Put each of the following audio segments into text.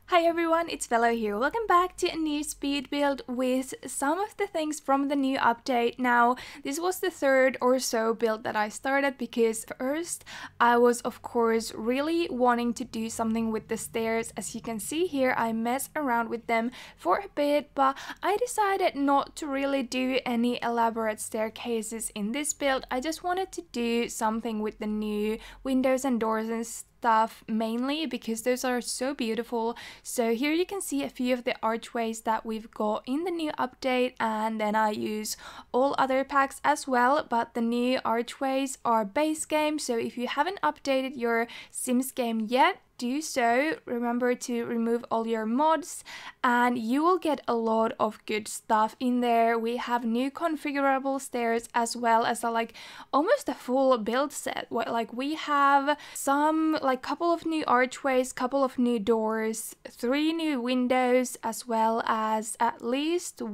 Hi everyone, it's Velo here. Welcome back to a new speed build with some of the things from the new update. Now, this was the third or so build that I started because first I was of course really wanting to do something with the stairs. As you can see here, I messed around with them for a bit, but I decided not to really do any elaborate staircases in this build. I just wanted to do something with the new windows and doors and stuff, mainly because those are so beautiful. So here you can see a few of the archways that we've got in the new update, and then I use all other packs as well, but the new archways are base game, so if you haven't updated your Sims game yet, do so. Remember to remove all your mods and you will get a lot of good stuff in there. We have new configurable stairs as well as almost a full build set. Like we have some couple of new archways, couple of new doors, 3 new windows, as well as at least 2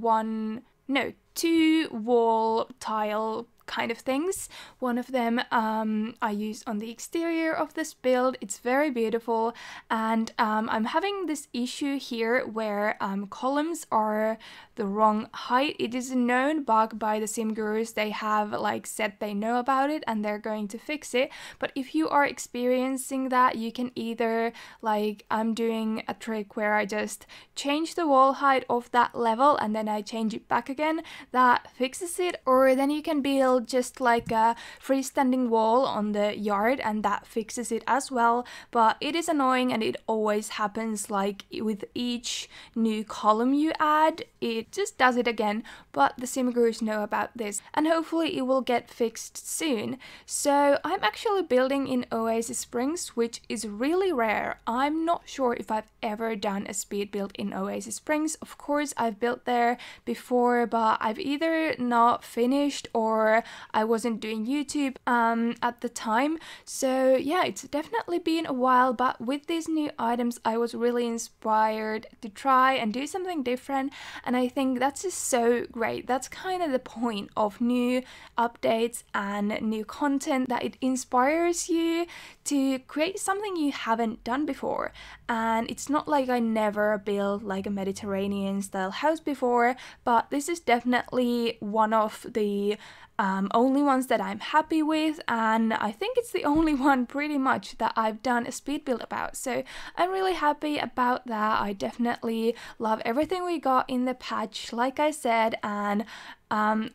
wall tile kind of things. One of them I use on the exterior of this build. It's very beautiful, and I'm having this issue here where columns are the wrong height. It is a known bug by the sim gurus. They have said they know about it and they're going to fix it, but if you are experiencing that, you can either I'm doing a trick where I just change the wall height of that level and then I change it back again. That fixes it, or then you can build just a freestanding wall on the yard and that fixes it as well. But it is annoying and it always happens with each new column you add, it just does it again. But the sim gurus know about this and hopefully it will get fixed soon. So I'm actually building in Oasis Springs, which is really rare. I'm not sure if I've ever done a speed build in Oasis Springs. Of course I've built there before, but I've either not finished or I wasn't doing YouTube at the time. So yeah, it's definitely been a while, but with these new items I was really inspired to try and do something different, and I think that's just so great. That's kind of the point of new updates and new content, that it inspires you to create something you haven't done before. And it's not like I never built a Mediterranean style house before, but this is definitely one of the only ones that I'm happy with, and I think it's the only one pretty much that I've done a speed build about. So I'm really happy about that. I definitely love everything we got in the patch, like I said, and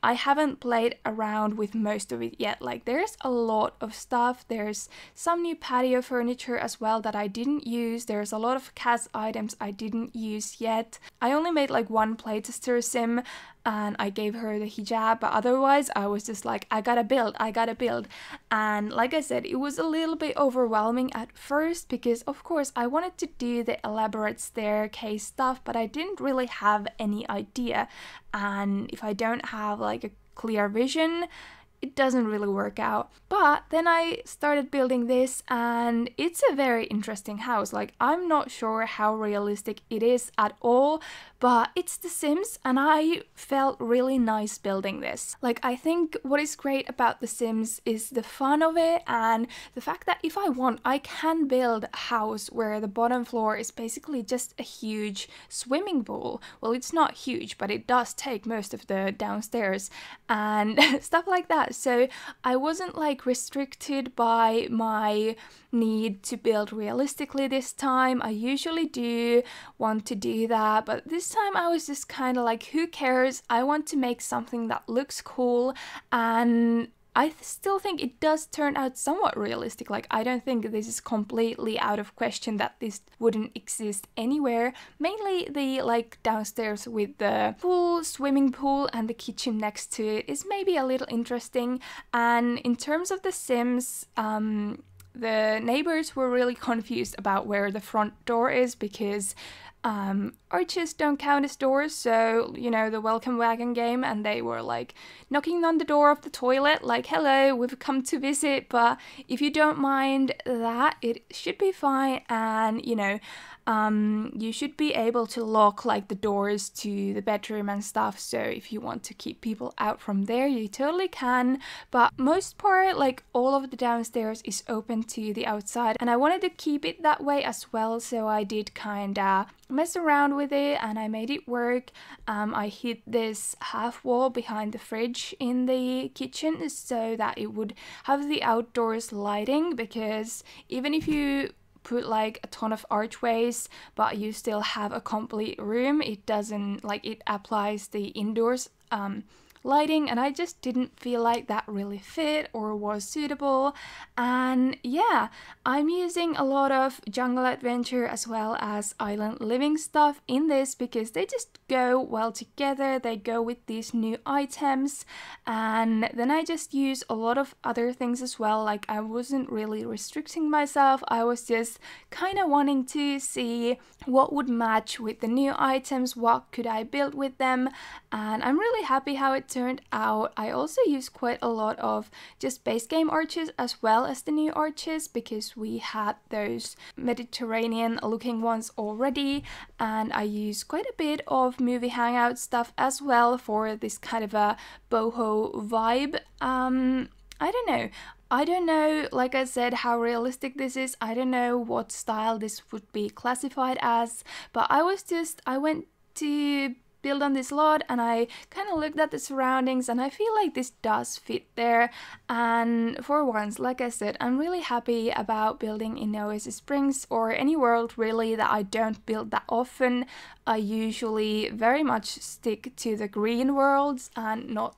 I haven't played around with most of it yet. There's a lot of stuff. There's some new patio furniture as well that I didn't use. There's a lot of cast items I didn't use yet. I only made one playtester sim and I gave her the hijab, but otherwise I was just I gotta build. And like I said, it was a little bit overwhelming at first because of course I wanted to do the elaborate staircase stuff, but I didn't really have any idea, and if I don't have a clear vision, it doesn't really work out. But then I started building this and it's a very interesting house. I'm not sure how realistic it is at all, but it's The Sims and I felt really nice building this. I think what is great about The Sims is the fun of it and the fact that if I want, I can build a house where the bottom floor is basically just a huge swimming pool. Well, it's not huge, but it does take most of the downstairs and stuff like that. So I wasn't restricted by my need to build realistically this time. I usually do want to do that, but this time I was just kind of who cares? I want to make something that looks cool, and I still think it does turn out somewhat realistic. I don't think this is completely out of question that this wouldn't exist anywhere. Mainly the downstairs with the full swimming pool and the kitchen next to it is maybe a little interesting. And in terms of The Sims, the neighbors were really confused about where the front door is because arches don't count as doors, so, you know, the welcome wagon game, and they were like knocking on the door of the toilet, like, hello, we've come to visit, but if you don't mind that, it should be fine, and, you know, you should be able to lock like the doors to the bedroom and stuff, so if you want to keep people out from there, you totally can, but most part, like, all of the downstairs is open to the outside, and I wanted to keep it that way as well, so I did kinda mess around with it and I made it work. I hid this half wall behind the fridge in the kitchen so that it would have the outdoors lighting, because even if you put like a ton of archways but you still have a complete room, it doesn't, like, it applies the indoors lighting, and I just didn't feel like that really fit or was suitable. And yeah, I'm using a lot of jungle adventure as well as island living stuff in this because they just go well together, they go with these new items, and then I just use a lot of other things as well. Like, I wasn't really restricting myself, I was just kind of wanting to see what would match with the new items, what could I build with them, and I'm really happy how it turned out. I also use quite a lot of just base game arches as well as the new arches because we had those Mediterranean looking ones already, and I use quite a bit of movie hangout stuff as well for this kind of a boho vibe. I don't know, like I said, how realistic this is. I don't know what style this would be classified as, but I went to build on this lot and I kind of looked at the surroundings and I feel like this does fit there. And for once, like I said, I'm really happy about building in Oasis Springs or any world really that I don't build that often. I usually very much stick to the green worlds and not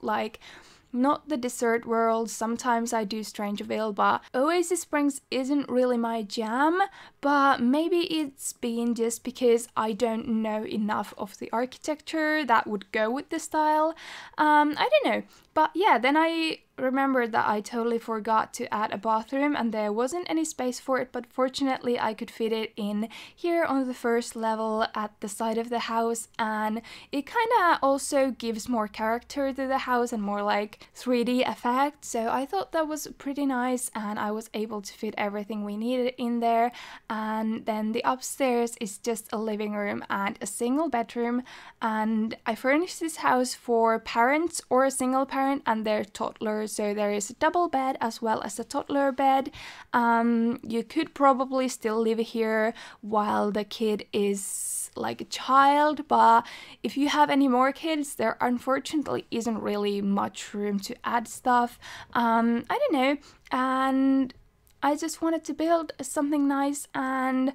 the desert world. Sometimes I do Strangerville, but Oasis Springs isn't really my jam, but maybe it's been just because I don't know enough of the architecture that would go with the style. I don't know, but yeah, then I remembered that I totally forgot to add a bathroom and there wasn't any space for it, but fortunately I could fit it in here on the first level at the side of the house, and it kind of also gives more character to the house and more like 3D effect, so I thought that was pretty nice and I was able to fit everything we needed in there. And then the upstairs is just a living room and a single bedroom, and I furnished this house for parents or a single parent and their toddler. So there is a double bed as well as a toddler bed. You could probably still live here while the kid is like a child, but if you have any more kids, there unfortunately isn't really much room to add stuff. I don't know, and I just wanted to build something nice, and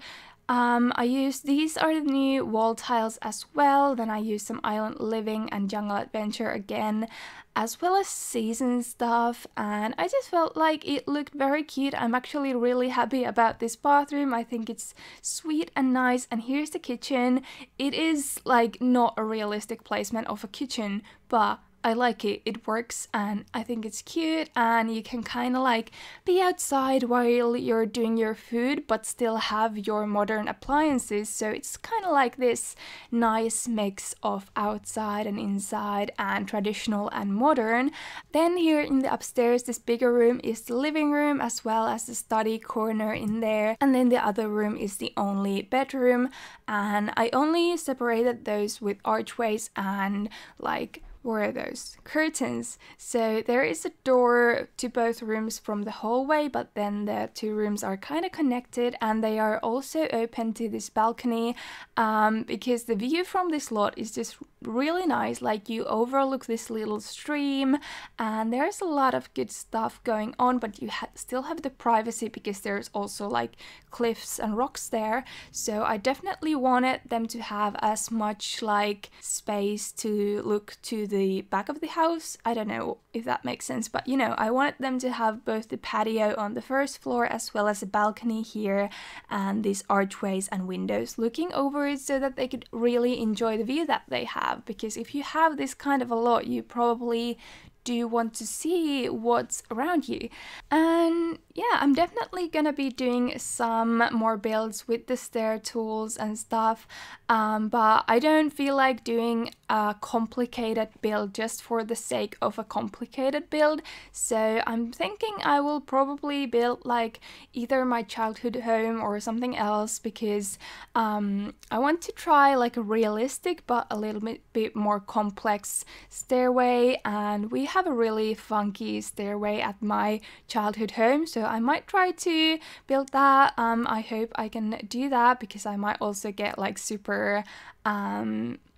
these are the new wall tiles as well. Then I used some island living and jungle adventure again, as well as season stuff, and I just felt like it looked very cute. I'm actually really happy about this bathroom. I think it's sweet and nice, and here's the kitchen. It is like not a realistic placement of a kitchen, but I like it, it works, and I think it's cute, and you can kind of like be outside while you're doing your food but still have your modern appliances, so it's kind of like this nice mix of outside and inside and traditional and modern. Then here in the upstairs, this bigger room is the living room as well as the study corner in there, and then the other room is the only bedroom, and I only separated those with archways and like were those curtains. So there is a door to both rooms from the hallway, but then the two rooms are kind of connected, and they are also open to this balcony because the view from this lot is just really nice. Like, you overlook this little stream and there's a lot of good stuff going on, but you still have the privacy because there's also like cliffs and rocks there. So I definitely wanted them to have as much like space to look to the back of the house. I don't know if that makes sense, but you know, I wanted them to have both the patio on the first floor as well as a balcony here and these archways and windows looking over it so that they could really enjoy the view that they have, because if you have this kind of a lot, you probably do want to see what's around you. And yeah, I'm definitely gonna be doing some more builds with the stair tools and stuff, but I don't feel like doing a complicated build just for the sake of a complicated build. So I'm thinking I will probably build like either my childhood home or something else, because I want to try like a realistic but a little bit more complex stairway, and we have a really funky stairway at my childhood home, so I might try to build that. I hope I can do that, because I might also get like super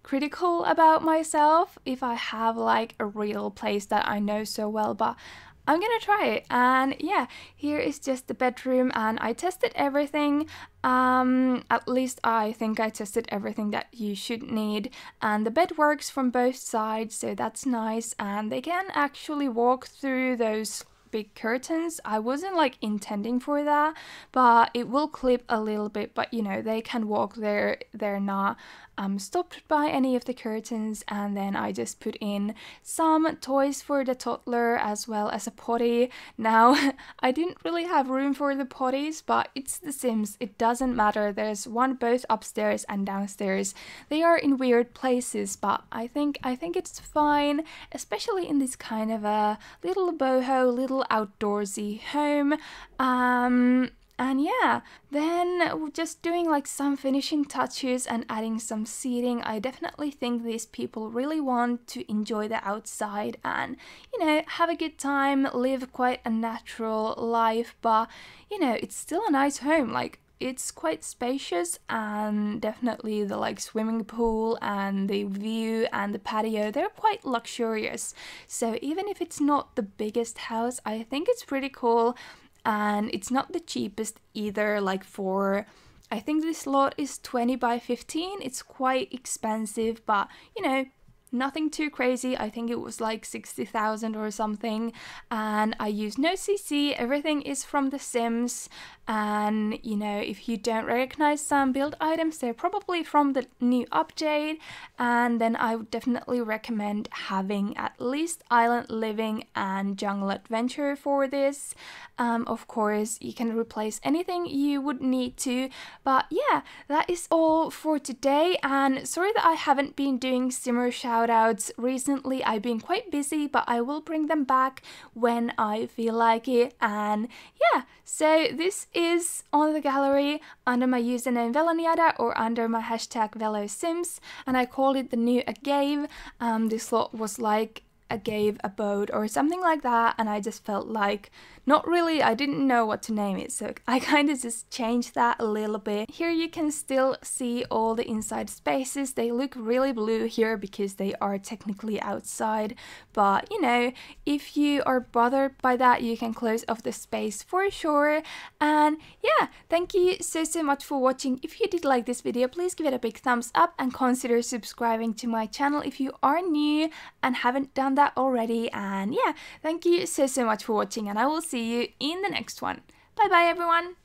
critical about myself if I have like a real place that I know so well, but I'm gonna try it. And yeah, here is just the bedroom, and I tested everything. At least I think I tested everything that you should need, and the bed works from both sides, so that's nice, and they can actually walk through those big curtains. I wasn't like intending for that, but it will clip a little bit, but you know, they can walk there, they're not stopped by any of the curtains. And then I just put in some toys for the toddler as well as a potty. Now I didn't really have room for the potties, but it's The Sims, it doesn't matter. There's one both upstairs and downstairs. They are in weird places, but I think it's fine, especially in this kind of a little boho, little outdoorsy home. And yeah, then just doing like some finishing touches and adding some seating. I definitely think these people really want to enjoy the outside and, you know, have a good time, live quite a natural life, but, you know, it's still a nice home. Like, it's quite spacious, and definitely the like swimming pool and the view and the patio, they're quite luxurious. So even if it's not the biggest house, I think it's pretty cool. And it's not the cheapest either. Like, for, I think this lot is 20 by 15. It's quite expensive, but you know, nothing too crazy. I think it was like 60,000 or something. And I use no CC, everything is from The Sims. And you know, if you don't recognize some build items, they're probably from the new update. And then I would definitely recommend having at least Island Living and Jungle Adventure for this. Of course, you can replace anything you would need to. But yeah, that is all for today. And sorry that I haven't been doing Simmer shoutouts recently. I've been quite busy, but I will bring them back when I feel like it. And yeah, so this is on the gallery under my username veloniada or under my hashtag velosims, and I called it the new Agave. This lot was like Agave abode or something like that, and I just felt like, not really, I didn't know what to name it, so I kind of just changed that a little bit. Here you can still see all the inside spaces. They look really blue here because they are technically outside, but you know, if you are bothered by that, you can close off the space for sure. And yeah, thank you so much for watching. If you did like this video, please give it a big thumbs up and consider subscribing to my channel if you are new and haven't done that already. And yeah, thank you so much for watching, and I will see you in the next one. Bye bye everyone.